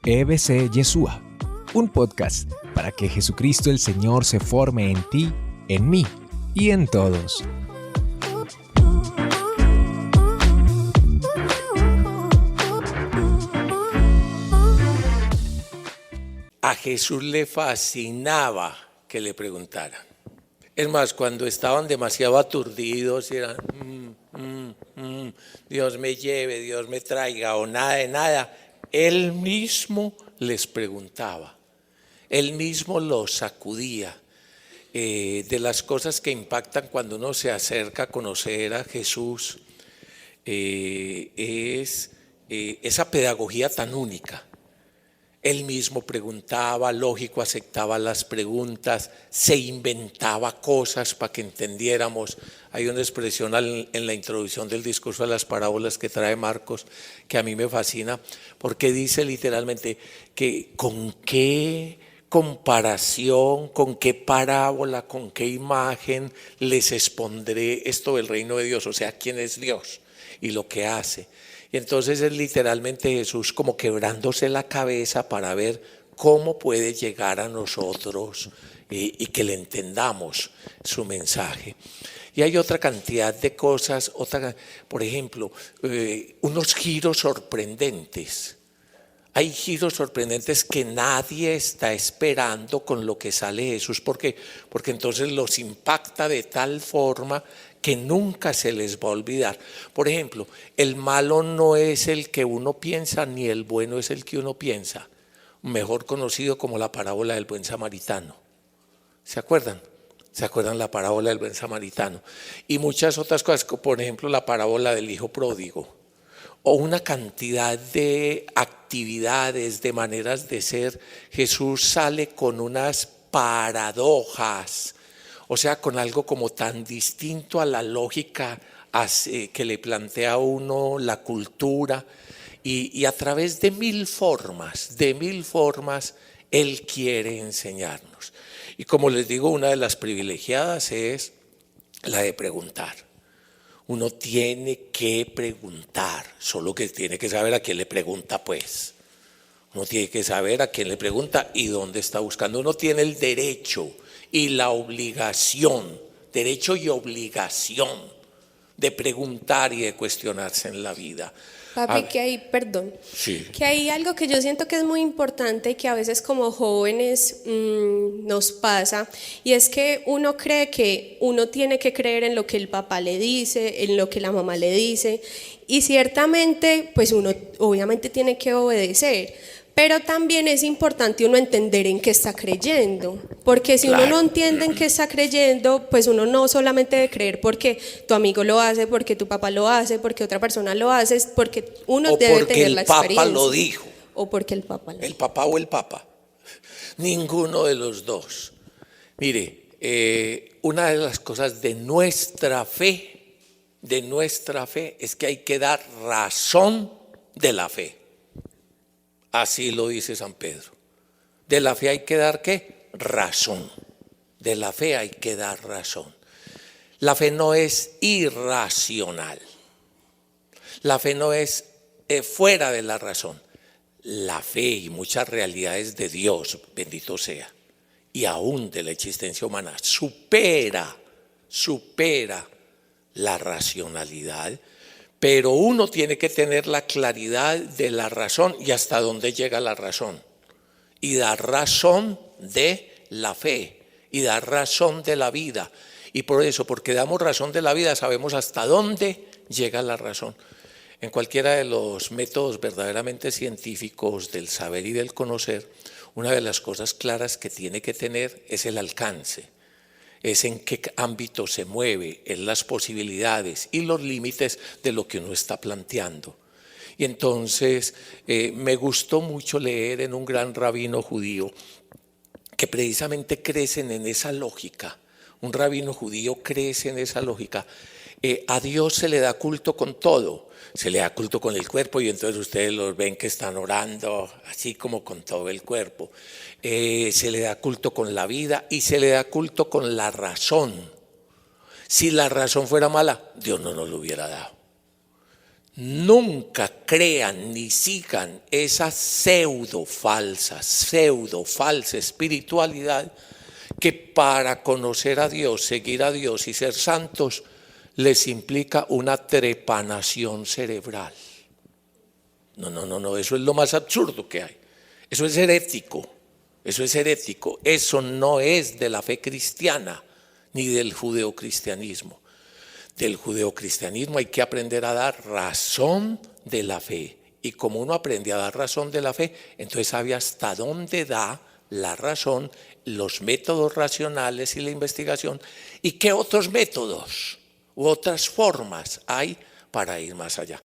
EBC Yeshua, un podcast para que Jesucristo el Señor se forme en ti, en mí y en todos. A Jesús le fascinaba que le preguntaran. Es más, cuando estaban demasiado aturdidos y eran Dios me lleve, Dios me traiga o nada de nada, Él mismo les preguntaba, Él mismo los sacudía. De las cosas que impactan cuando uno se acerca a conocer a Jesús es esa pedagogía tan única. Él mismo preguntaba, lógico, aceptaba las preguntas, se inventaba cosas para que entendiéramos. Hay una expresión en la introducción del discurso de las parábolas que trae Marcos que a mí me fascina, porque dice literalmente que con qué comparación, con qué parábola, con qué imagen les expondré esto del reino de Dios, o sea, quién es Dios y lo que hace. Y entonces es literalmente Jesús como quebrándose la cabeza para ver cómo puede llegar a nosotros y que le entendamos su mensaje. Y hay otra cantidad de cosas, por ejemplo, unos giros sorprendentes. Hay giros sorprendentes que nadie está esperando con lo que sale Jesús. ¿Por qué? Porque entonces los impacta de tal forma que nunca se les va a olvidar. Por ejemplo, el malo no es el que uno piensa, ni el bueno es el que uno piensa. Mejor conocido como la parábola del buen samaritano. ¿Se acuerdan? ¿Se acuerdan la parábola del buen samaritano? Y muchas otras cosas, como por ejemplo la parábola del hijo pródigo. O una cantidad de actividades, de maneras de ser. Jesús sale con unas paradojas, o sea, con algo como tan distinto a la lógica que le plantea a uno la cultura, y a través de mil formas, Él quiere enseñarnos. Y como les digo, una de las privilegiadas es la de preguntar. Uno tiene que preguntar, solo que tiene que saber a quién le pregunta, pues. Uno tiene que saber a quién le pregunta y dónde está buscando. Uno tiene el derecho y la obligación, derecho y obligación de preguntar y de cuestionarse en la vida. Papi, que hay algo que yo siento que es muy importante y que a veces como jóvenes nos pasa, y es que uno cree que uno tiene que creer en lo que el papá le dice, en lo que la mamá le dice, y ciertamente pues uno obviamente tiene que obedecer. Pero también es importante uno entender en qué está creyendo, porque si uno no entiende en qué está creyendo, pues uno no solamente debe creer porque tu amigo lo hace, porque tu papá lo hace, porque otra persona lo hace, porque uno debe tener la experiencia. O porque el Papa lo dijo. O porque el Papa lo dijo. El Papa o el Papa. Ninguno de los dos. Mire, una de las cosas de nuestra fe es que hay que dar razón de la fe. Así lo dice San Pedro. De la fe hay que dar ¿qué? Razón. De la fe hay que dar razón. La fe no es irracional. La fe no es fuera de la razón. La fe y muchas realidades de Dios, bendito sea, y aún de la existencia humana, supera la racionalidad. Pero uno tiene que tener la claridad de la razón y hasta dónde llega la razón. Y dar razón de la fe y dar razón de la vida. Y por eso, porque damos razón de la vida, sabemos hasta dónde llega la razón. En cualquiera de los métodos verdaderamente científicos del saber y del conocer, una de las cosas claras que tiene que tener es el alcance. Es en qué ámbito se mueve, en las posibilidades y los límites de lo que uno está planteando. Y entonces me gustó mucho leer en un gran rabino judío que precisamente crecen en esa lógica. Un rabino judío crece en esa lógica. A Dios se le da culto con todo. Se le da culto con el cuerpo y entonces ustedes los ven que están orando así como con todo el cuerpo. Se le da culto con la vida y se le da culto con la razón. Si la razón fuera mala, Dios no nos lo hubiera dado. Nunca crean ni sigan esa pseudo falsa espiritualidad que para conocer a Dios, seguir a Dios y ser santos les implica una trepanación cerebral. No, eso es lo más absurdo que hay. Eso es herético, eso no es de la fe cristiana ni del judeocristianismo. Del judeocristianismo hay que aprender a dar razón de la fe. Y como uno aprende a dar razón de la fe, entonces sabe hasta dónde da la razón, los métodos racionales y la investigación, y qué otros métodos u otras formas hay para ir más allá.